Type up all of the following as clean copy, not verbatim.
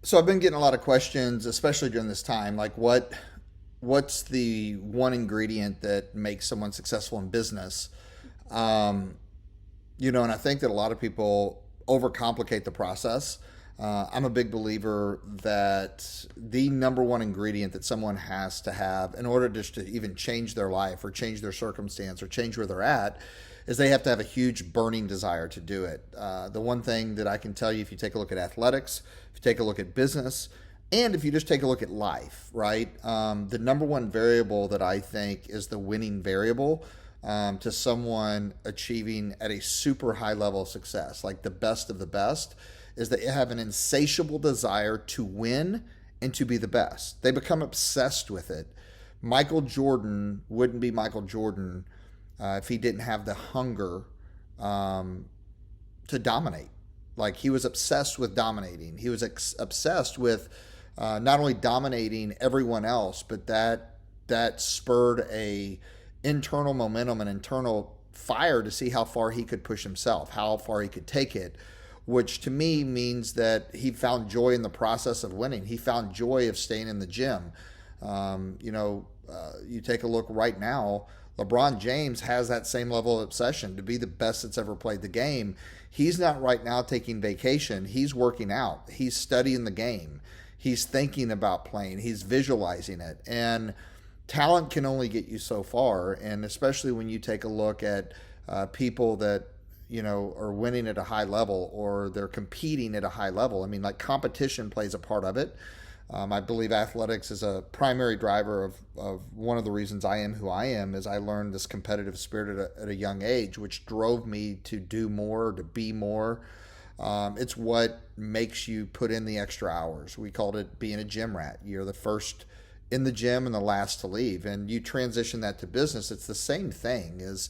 So I've been getting a lot of questions, especially during this time, like what's the one ingredient that makes someone successful in business? Um, and I think that a lot of people overcomplicate the process. I'm a big believer that the number one ingredient that someone has to have in order just to even change their life or change their circumstance or change where they're at is they have to have a huge burning desire to do it. The one thing that I can tell you, if you take a look at athletics, if you take a look at business, and if you just take a look at life, right? The number one variable that I think is the winning variable to someone achieving at a super high level of success, like the best of the best, is that you have an insatiable desire to win and to be the best. They become obsessed with it. Michael Jordan wouldn't be Michael Jordan if he didn't have the hunger um, to dominate. Like he was obsessed with dominating. He was obsessed with not only dominating everyone else, but that spurred a internal momentum and internal fire to see how far he could push himself, how far he could take it, which to me means that he found joy in the process of winning. He found joy of staying in the gym. You take a look right now. LeBron James has that same level of obsession to be the best that's ever played the game. He's not right now taking vacation. He's working out. He's studying the game. He's thinking about playing. He's visualizing it. And talent can only get you so far. And especially when you take a look at people that, are winning at a high level or they're competing at a high level. I mean, like competition plays a part of it. I believe athletics is a primary driver of one of the reasons I am who I am is I learned this competitive spirit at a young age, which drove me to do more, to be more. It's what makes you put in the extra hours. We called it being a gym rat. You're the first in the gym and the last to leave. And you transition that to business, it's the same thing is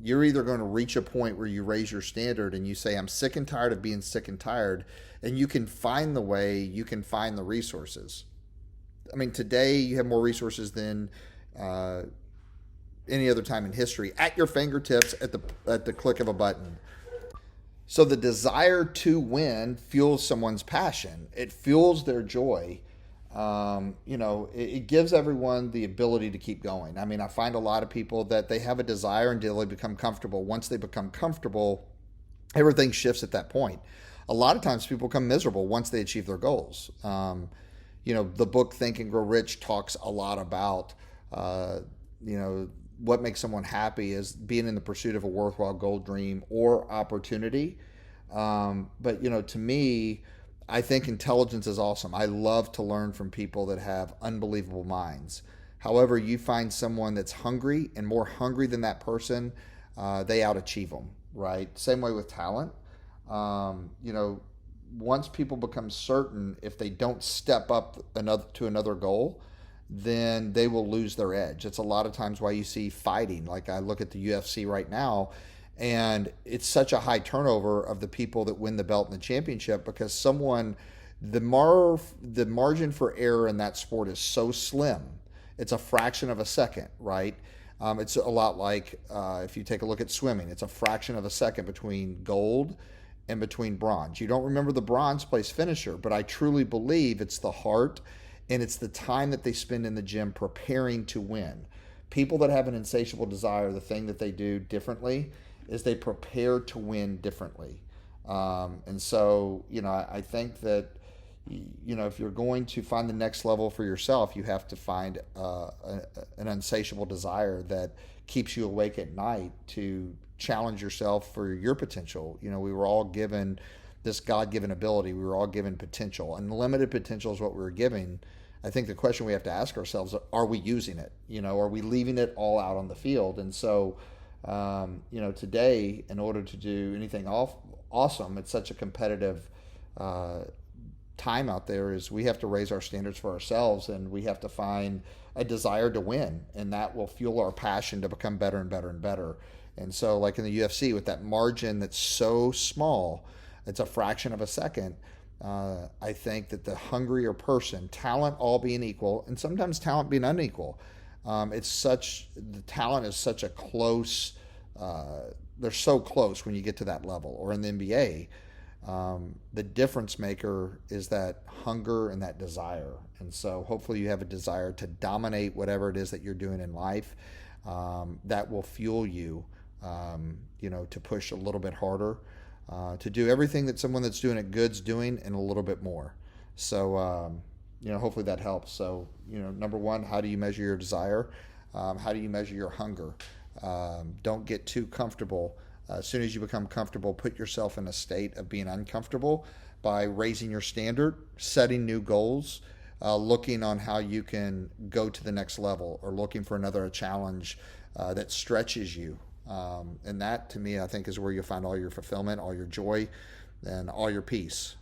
you're either going to reach a point where you raise your standard and you say, I'm sick and tired of being sick and tired. And you can find the way, you can find the resources. I mean, today you have more resources than uh, any other time in history at your fingertips at the click of a button. So the desire to win fuels someone's passion. It fuels their joy. It gives everyone the ability to keep going. I mean, I find a lot of people that they have a desire until they become comfortable. Once they become comfortable, everything shifts at that point. A lot of times people become miserable once they achieve their goals. The book Think and Grow Rich talks a lot about, uh, you know, what makes someone happy is being in the pursuit of a worthwhile goal, dream, or opportunity. But to me, I think intelligence is awesome. I love to learn from people that have unbelievable minds. However, you find someone that's hungry and more hungry than that person, they outachieve them, right? Same way with talent. Um, you know, Once people become certain if they don't step up another goal, then they will lose their edge. It's a lot of times why you see fighting. Like I look at the UFC right now, and it's such a high turnover of the people that win the belt in the championship because the margin for error in that sport is so slim. It's a fraction of a second, right? It's a lot like if you take a look at swimming, it's a fraction of a second between gold and between bronze. You don't remember the bronze place finisher, but I truly believe it's the heart and it's the time that they spend in the gym preparing to win. People that have an insatiable desire, the thing that they do differently is they prepare to win differently. And so, I think that, if you're going to find the next level for yourself, you have to find an insatiable desire that keeps you awake at night to challenge yourself for your potential. We were all given this God given ability, we were all given potential. Unlimited potential is what we were given. I think the question we have to ask ourselves, are we using it? Are we leaving it all out on the field? And so, today, in order to do anything awesome, it's such a competitive uh, time out there, is we have to raise our standards for ourselves and we have to find a desire to win. And that will fuel our passion to become better and better and better. And so, like in the UFC, with that margin that's so small, it's a fraction of a second. I think that the hungrier person, talent all being equal, and sometimes talent being unequal, the talent is such a close, they're so close when you get to that level, or in the NBA. The difference maker is that hunger and that desire. And so hopefully you have a desire to dominate whatever it is that you're doing in life. That will fuel you, to push a little bit harder, to do everything that someone that's doing it good's doing and a little bit more. So, hopefully that helps. So, number one, how do you measure your desire? How do you measure your hunger? Don't get too comfortable. As soon as you become comfortable, put yourself in a state of being uncomfortable by raising your standard, setting new goals, looking on how you can go to the next level, or looking for another challenge that stretches you. And that, to me, I think is where you'll find all your fulfillment, all your joy, and all your peace.